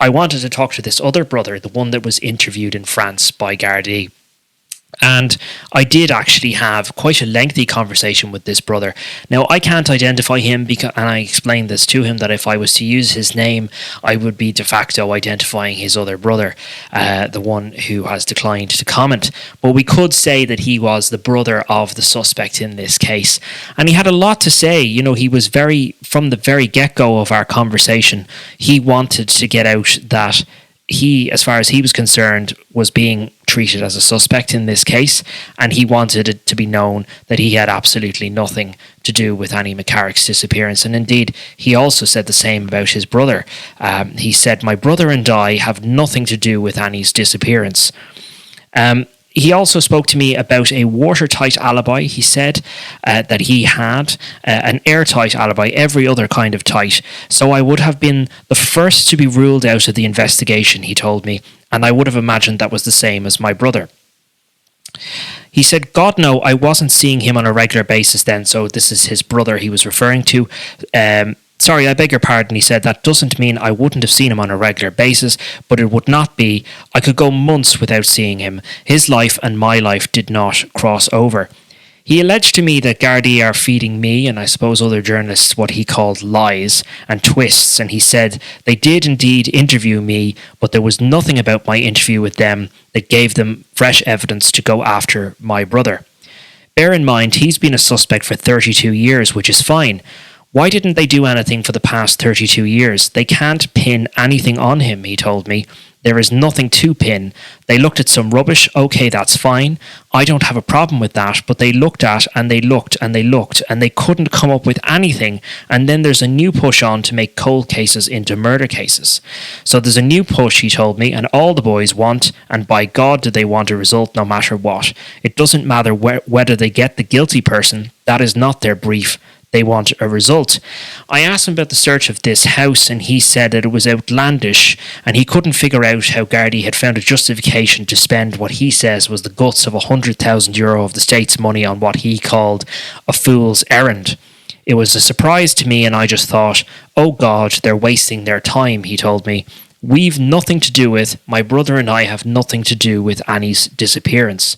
I wanted to talk to this other brother, the one that was interviewed in France by Gardaí. And I did actually have quite a lengthy conversation with this brother. Now, I can't identify him, and I explained this to him, that if I was to use his name, I would be de facto identifying his other brother, the one who has declined to comment. But we could say that he was the brother of the suspect in this case. And he had a lot to say. You know, he was from the very get-go of our conversation, he wanted to get out that he, as far as he was concerned, was being treated as a suspect in this case, and he wanted it to be known that he had absolutely nothing to do with Annie McCarrick's disappearance. And indeed, he also said the same about his brother. He said, "My brother and I have nothing to do with Annie's disappearance." He also spoke to me about a watertight alibi. He said that he had an airtight alibi, every other kind of tight. So I would have been the first to be ruled out of the investigation, he told me, and I would have imagined that was the same as my brother. He said, "God, no, I wasn't seeing him on a regular basis then." So this is his brother he was referring to. "Sorry, I beg your pardon," he said. "That doesn't mean I wouldn't have seen him on a regular basis, but it would not be. I could go months without seeing him. His life and my life did not cross over." He alleged to me that Gardaí are feeding me, and I suppose other journalists, what he called lies and twists, and he said they did indeed interview me, but there was nothing about my interview with them that gave them fresh evidence to go after my brother. Bear in mind, he's been a suspect for 32 years, which is fine. Why didn't they do anything for the past 32 years? They can't pin anything on him, he told me. There is nothing to pin. They looked at some rubbish. Okay, that's fine. I don't have a problem with that, but they looked at and they looked and they looked and they couldn't come up with anything. And then there's a new push on to make cold cases into murder cases. So there's a new push, he told me, and all the boys want, and by God do they want a result no matter what. It doesn't matter whether they get the guilty person. That is not their brief. They want a result. I asked him about the search of this house, and he said that it was outlandish, and he couldn't figure out how Gardaí had found a justification to spend what he says was the guts of €100,000 of the state's money on what he called a fool's errand. It was a surprise to me, and I just thought, oh God, they're wasting their time, he told me. We've nothing to do with, my brother and I have nothing to do with Annie's disappearance.